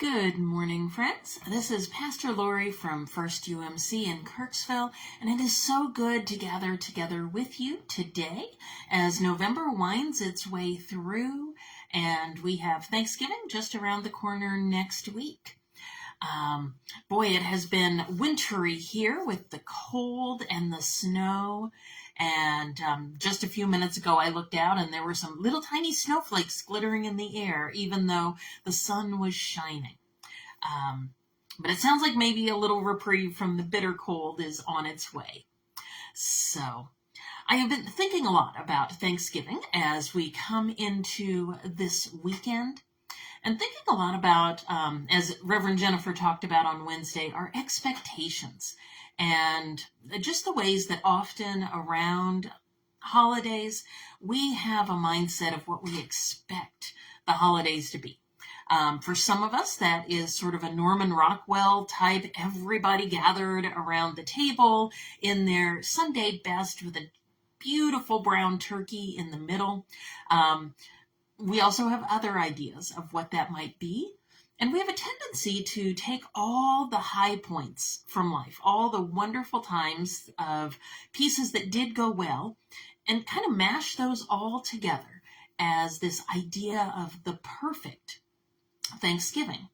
Good morning, friends. This is Pastor Lorri from First UMC in Kirksville, and it is so good to gather together with you today as November winds its way through, and we have Thanksgiving just around the corner next week. Boy, it has been wintry here with the cold and the snow. And just a few minutes ago, I looked out and there were some little tiny snowflakes glittering in the air, even though the sun was shining. But it sounds like maybe a little reprieve from the bitter cold is on its way. So I have been thinking a lot about Thanksgiving as we come into this weekend, and thinking a lot about, as Reverend Jennifer talked about on Wednesday, our expectations and just the ways that often around holidays we have a mindset of what we expect the holidays to be. For some of us, that is sort of a Norman Rockwell type, everybody gathered around the table in their Sunday best with a beautiful brown turkey in the middle. We also have other ideas of what that might be. And we have a tendency to take all the high points from life, all the wonderful times of pieces that did go well, and kind of mash those all together as this idea of the perfect Thanksgiving,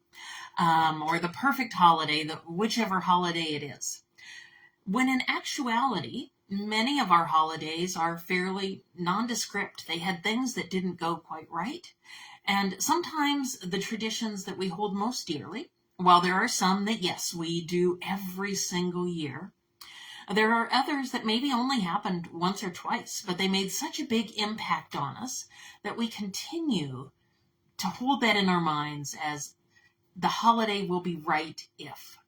or the perfect holiday, whichever holiday it is. When in actuality, many of our holidays are fairly nondescript. They had things that didn't go quite right. And sometimes the traditions that we hold most dearly, while there are some that, yes, we do every single year, there are others that maybe only happened once or twice, but they made such a big impact on us that we continue to hold that in our minds as the holiday will be right if.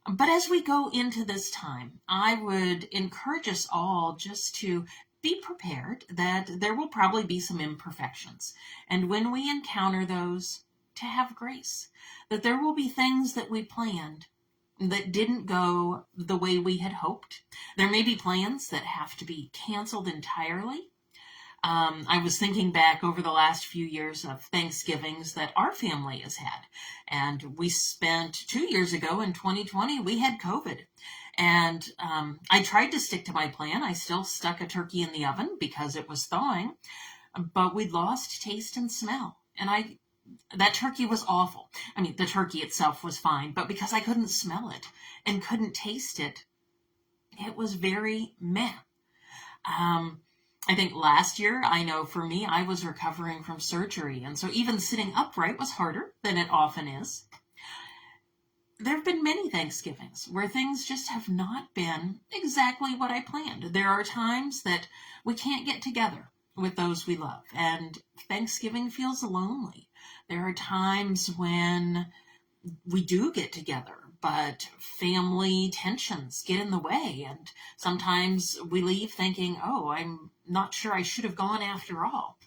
But as we go into this time, I would encourage us all just to be prepared that there will probably be some imperfections. And when we encounter those, to have grace. That there will be things that we planned that didn't go the way we had hoped. There may be plans that have to be canceled entirely. I was thinking back over the last few years of Thanksgivings that our family has had. And we spent 2 years ago in 2020, we had COVID. And I tried to stick to my plan. I still stuck a turkey in the oven because it was thawing, but we'd lost taste and smell. And that turkey was awful. I mean, the turkey itself was fine, but because I couldn't smell it and couldn't taste it, it was very meh. I think last year, I know for me, I was recovering from surgery. And so even sitting upright was harder than it often is. There have been many Thanksgivings where things just have not been exactly what I planned. There are times that we can't get together with those we love, and Thanksgiving feels lonely. There are times when we do get together, but family tensions get in the way, and sometimes we leave thinking, oh, I'm not sure I should have gone after all.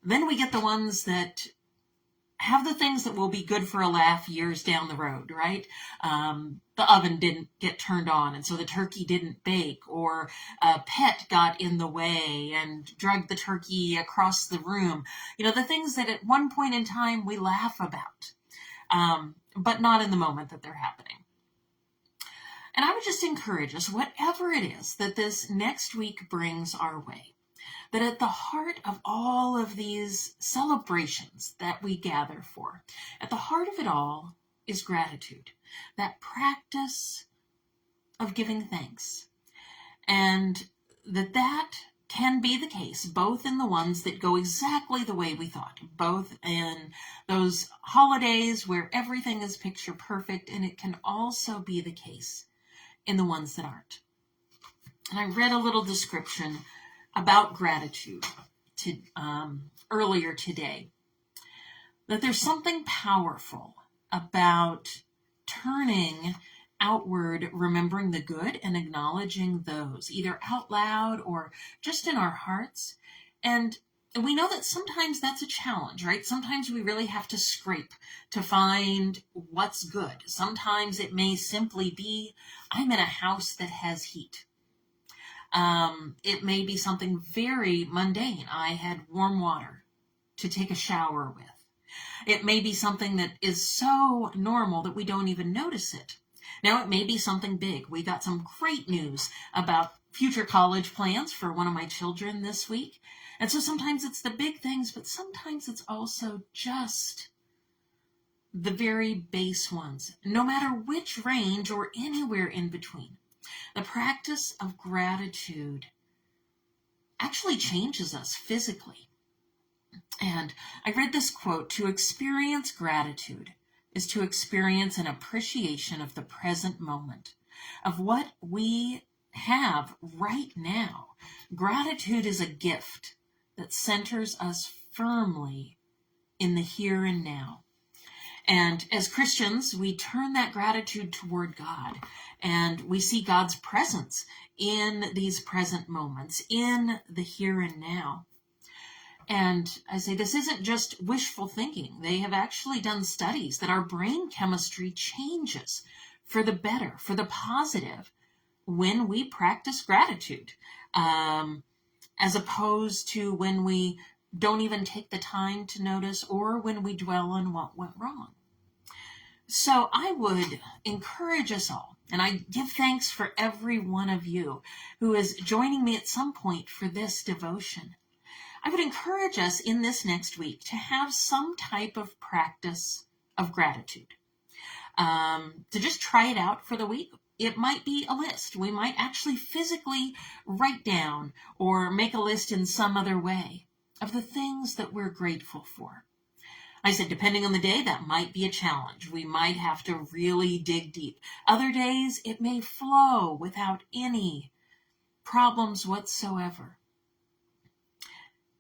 Then we get the ones that have the things that will be good for a laugh years down the road, right? The oven didn't get turned on, and so the turkey didn't bake, or a pet got in the way and dragged the turkey across the room. You know, the things that at one point in time we laugh about, but not in the moment that they're happening. And I would just encourage us, whatever it is that this next week brings our way, that at the heart of all of these celebrations that we gather for, at the heart of it all is gratitude, that practice of giving thanks. And that can be the case, both in the ones that go exactly the way we thought, both in those holidays where everything is picture perfect, and it can also be the case in the ones that aren't. And I read a little description about gratitude earlier today, that there's something powerful about turning outward, remembering the good and acknowledging those, either out loud or just in our hearts. And we know that sometimes that's a challenge, right? Sometimes we really have to scrape to find what's good. Sometimes it may simply be, I'm in a house that has heat. It may be something very mundane. I had warm water to take a shower with. It may be something that is so normal that we don't even notice it. Now, it may be something big. We got some great news about future college plans for one of my children this week. And so sometimes it's the big things, but sometimes it's also just the very base ones, no matter which range or anywhere in between. The practice of gratitude actually changes us physically. And I read this quote: to experience gratitude is to experience an appreciation of the present moment, of what we have right now. Gratitude is a gift that centers us firmly in the here and now. And as Christians, we turn that gratitude toward God, and we see God's presence in these present moments, in the here and now. And I say this isn't just wishful thinking. They have actually done studies that our brain chemistry changes for the better, for the positive, when we practice gratitude, as opposed to when we don't even take the time to notice, or when we dwell on what went wrong. So I would encourage us all, and I give thanks for every one of you who is joining me at some point for this devotion. I would encourage us in this next week to have some type of practice of gratitude. To just try it out for the week. It might be a list. We might actually physically write down or make a list in some other way of the things that we're grateful for. I said, depending on the day, that might be a challenge. We might have to really dig deep. Other days, it may flow without any problems whatsoever.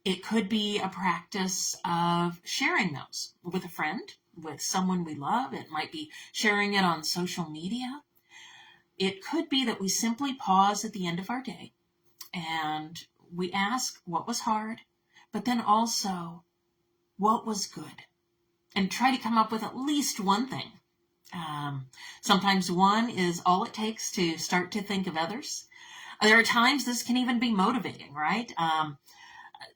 It could be a practice of sharing those with a friend, with someone we love. It might be sharing it on social media. It could be that we simply pause at the end of our day and we ask what was hard, but then also what was good, and try to come up with at least one thing. Sometimes one is all it takes to start to think of others. There are times this can even be motivating, right?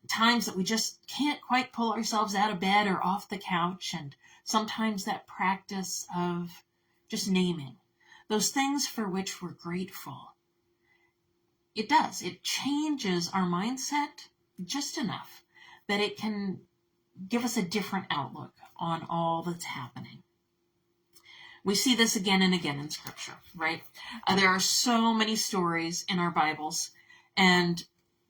Times that we just can't quite pull ourselves out of bed or off the couch, and sometimes that practice of just naming those things for which we're grateful. It changes our mindset just enough that it can give us a different outlook on all that's happening. We see this again and again in Scripture, right? There are so many stories in our Bibles, and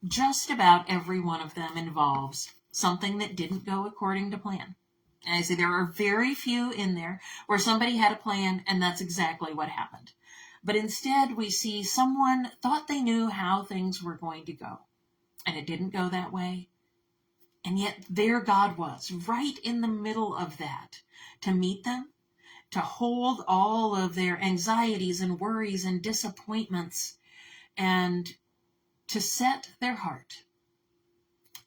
just about every one of them involves something that didn't go according to plan. And I say there are very few in there where somebody had a plan and that's exactly what happened. But instead, we see someone thought they knew how things were going to go, and it didn't go that way. And yet there God was, right in the middle of that, to meet them, to hold all of their anxieties and worries and disappointments, and to set their heart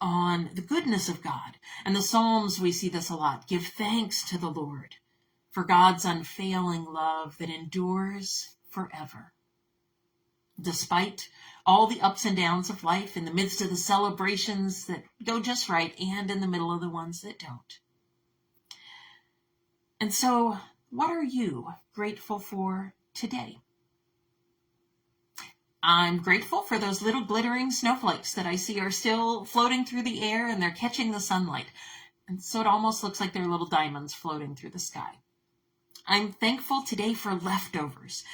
on the goodness of God. And the Psalms, we see this a lot. Give thanks to the Lord for God's unfailing love that endures forever. Despite all the ups and downs of life, in the midst of the celebrations that go just right, and in the middle of the ones that don't. And so, what are you grateful for today? I'm grateful for those little glittering snowflakes that I see are still floating through the air, and they're catching the sunlight. And so it almost looks like they're little diamonds floating through the sky. I'm thankful today for leftovers.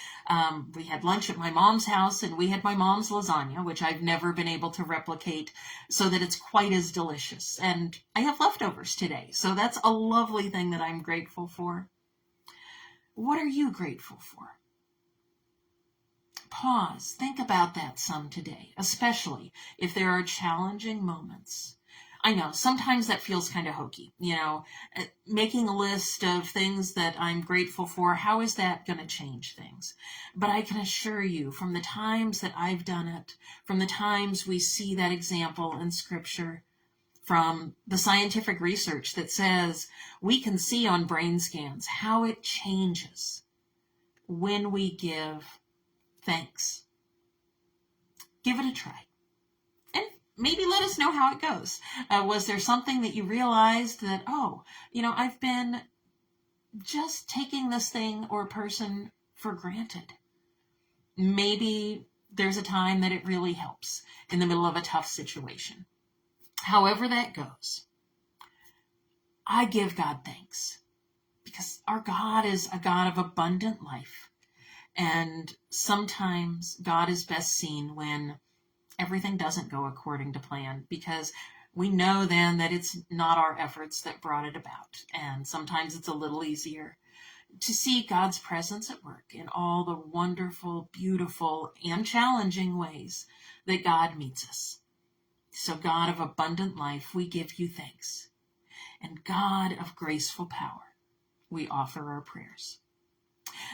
We had lunch at my mom's house, and we had my mom's lasagna, which I've never been able to replicate so that it's quite as delicious. And I have leftovers today, so that's a lovely thing that I'm grateful for. What are you grateful for? Pause, think about that some today, especially if there are challenging moments. I know sometimes that feels kind of hokey, making a list of things that I'm grateful for. How is that going to change things? But I can assure you, from the times that I've done it, from the times we see that example in Scripture, from the scientific research that says we can see on brain scans how it changes when we give thanks. Give it a try. And maybe let us know how it goes. Was there something that you realized that, oh, I've been just taking this thing or person for granted? Maybe there's a time that it really helps in the middle of a tough situation. However that goes, I give God thanks because our God is a God of abundant life. And sometimes God is best seen when everything doesn't go according to plan, because we know then that it's not our efforts that brought it about. And sometimes it's a little easier to see God's presence at work in all the wonderful, beautiful, and challenging ways that God meets us. So God of abundant life, we give you thanks. And God of graceful power, we offer our prayers.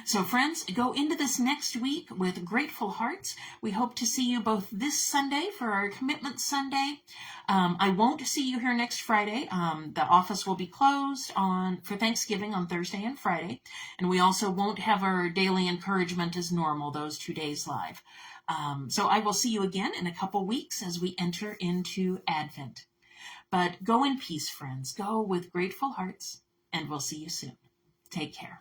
So friends, go into this next week with grateful hearts. We hope to see you both this Sunday for our Commitment Sunday. I won't see you here next Friday. The office will be closed for Thanksgiving on Thursday and Friday. And we also won't have our daily encouragement as normal those 2 days live. So I will see you again in a couple weeks as we enter into Advent. But go in peace, friends. Go with grateful hearts, and we'll see you soon. Take care.